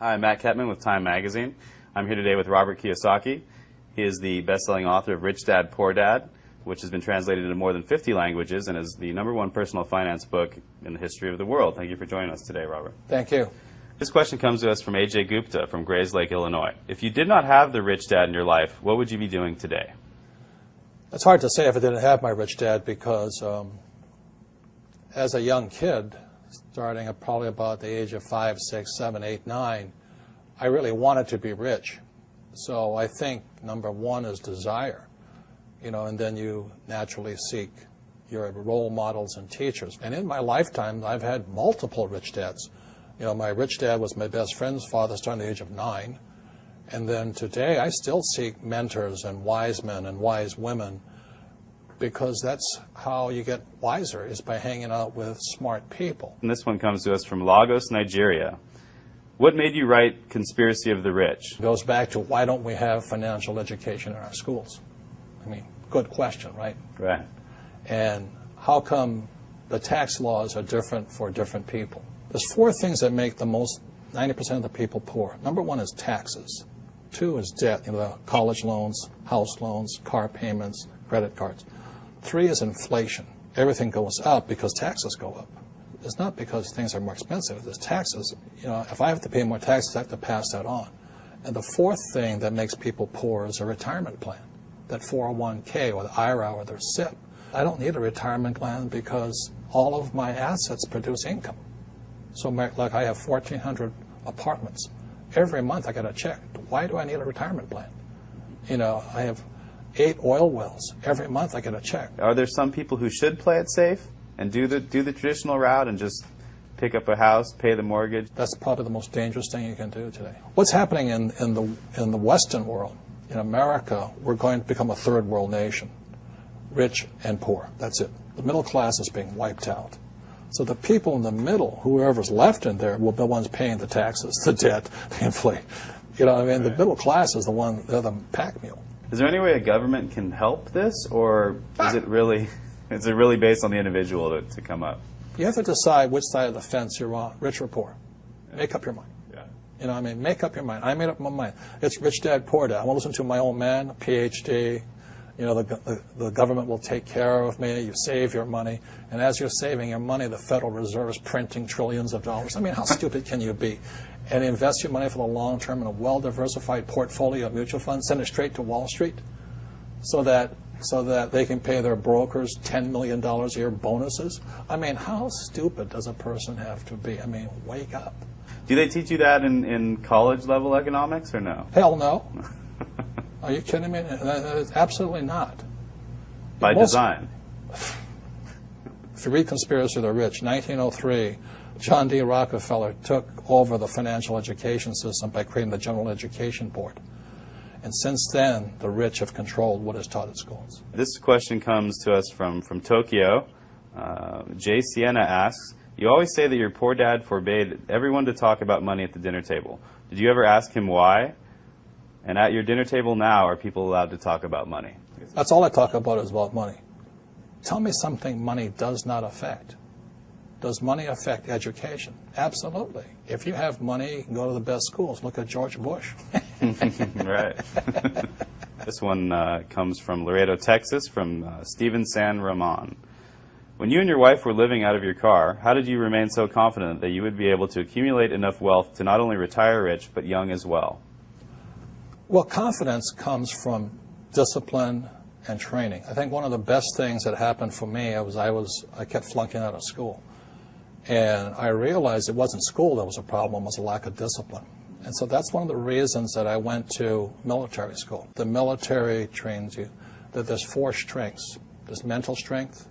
Hi, I'm Matt Ketman with Time Magazine. I'm here today with Robert Kiyosaki. He is the best-selling author of Rich Dad, Poor Dad, which has been translated into more than 50 languages and is the #1 personal finance book in the history of the world. Thank you for joining us today, Robert. Thank you. This question comes to us from A.J. Gupta from Grays Lake, Illinois. If you did not have the Rich Dad in your life, what would you be doing today? It's hard to say if I didn't have my rich dad because as a young kid, starting at probably about the age of 5, 6, 7, 8, 9, I really wanted to be rich. So I think number one is desire, and then you naturally seek your role models and teachers. And in my lifetime, I've had multiple rich dads. My rich dad was my best friend's father starting at the age of 9. And then today, I still seek mentors and wise men and wise women because that's how you get wiser, is by hanging out with smart people. And this one comes to us from Lagos, Nigeria. What made you write Conspiracy of the Rich? It goes back to why don't we have financial education in our schools? I mean, good question, right? Right. And how come the tax laws are different for different people? There's 4 things that make the most 90% of the people poor. Number 1 is taxes. 2 is debt, college loans, house loans, car payments, credit cards. 3 is inflation. Everything goes up because taxes go up. It's not because things are more expensive. It's taxes. If I have to pay more taxes, I have to pass that on. And the 4th thing that makes people poor is a retirement plan, that 401k or the IRA or their SIP. I don't need a retirement plan because all of my assets produce income. So like I have 1,400 apartments. Every month I get a check. Why do I need a retirement plan? I have 8 oil wells. Every month I get a check. Are there some people who should play it safe and do the traditional route and just pick up a house, pay the mortgage? That's probably the most dangerous thing you can do today. What's happening in the Western world, in America, we're going to become a third world nation, rich and poor. That's it. The middle class is being wiped out. So the people in the middle, whoever's left in there, will be the ones paying the taxes, the debt, the inflation. The middle class is they're the pack mule. Is there any way a government can help this, or is it really based on the individual to come up? You have to decide which side of the fence you're on, rich or poor. Make up your mind. Yeah. Make up your mind. I made up my mind. It's Rich Dad, Poor Dad. I want to listen to my old man, a PhD. The government will take care of me. You save your money. And as you're saving your money, the Federal Reserve is printing trillions of dollars. I mean, how stupid can you be? And invest your money for the long term in a well-diversified portfolio of mutual funds. Send it straight to Wall Street so that they can pay their brokers $10 million a year bonuses. I mean, how stupid does a person have to be? I mean, wake up. Do they teach you that in college-level economics or no? Hell no. Are you kidding me? Absolutely not. By design. If you read Conspiracy of the Rich, 1903, John D. Rockefeller took over the financial education system by creating the General Education Board. And since then, the rich have controlled what is taught at schools. This question comes to us from Tokyo. Jay Sienna asks, you always say that your poor dad forbade everyone to talk about money at the dinner table. Did you ever ask him why? And at your dinner table now, are people allowed to talk about money? That's all I talk about is about money. Tell me something money does not affect. Does money affect education? Absolutely. If you have money, you can go to the best schools. Look at George Bush. Right. This one comes from Laredo, Texas, from Steven San Ramon. When you and your wife were living out of your car, how did you remain so confident that you would be able to accumulate enough wealth to not only retire rich, but young as well? Well, confidence comes from discipline and training. I think one of the best things that happened for me was I kept flunking out of school. And I realized it wasn't school that was a problem, it was a lack of discipline. And so that's one of the reasons that I went to military school. The military trains you that there's 4 strengths. There's mental strength,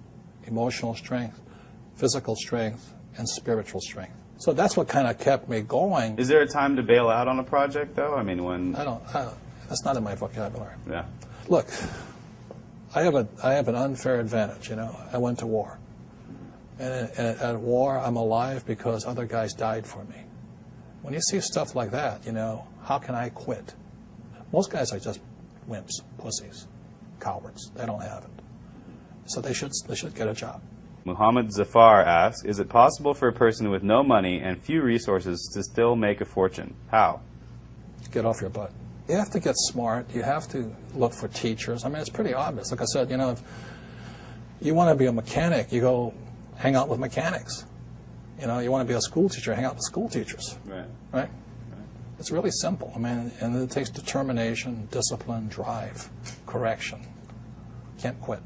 emotional strength, physical strength, and spiritual strength. So that's what kind of kept me going. Is there a time to bail out on a project, though? I mean, when... That's not in my vocabulary. Yeah. Look, I have an unfair advantage, I went to war. And at war, I'm alive because other guys died for me. When you see stuff like that, how can I quit? Most guys are just wimps, pussies, cowards. They don't have it. So they should get a job. Muhammad Zafar asks, is it possible for a person with no money and few resources to still make a fortune? How? Get off your butt. You have to get smart. You have to look for teachers. I mean, it's pretty obvious. Like I said, if you want to be a mechanic, you go hang out with mechanics. You want to be a school teacher, hang out with school teachers. Right? It's really simple. I mean, and it takes determination, discipline, drive, correction. Can't quit.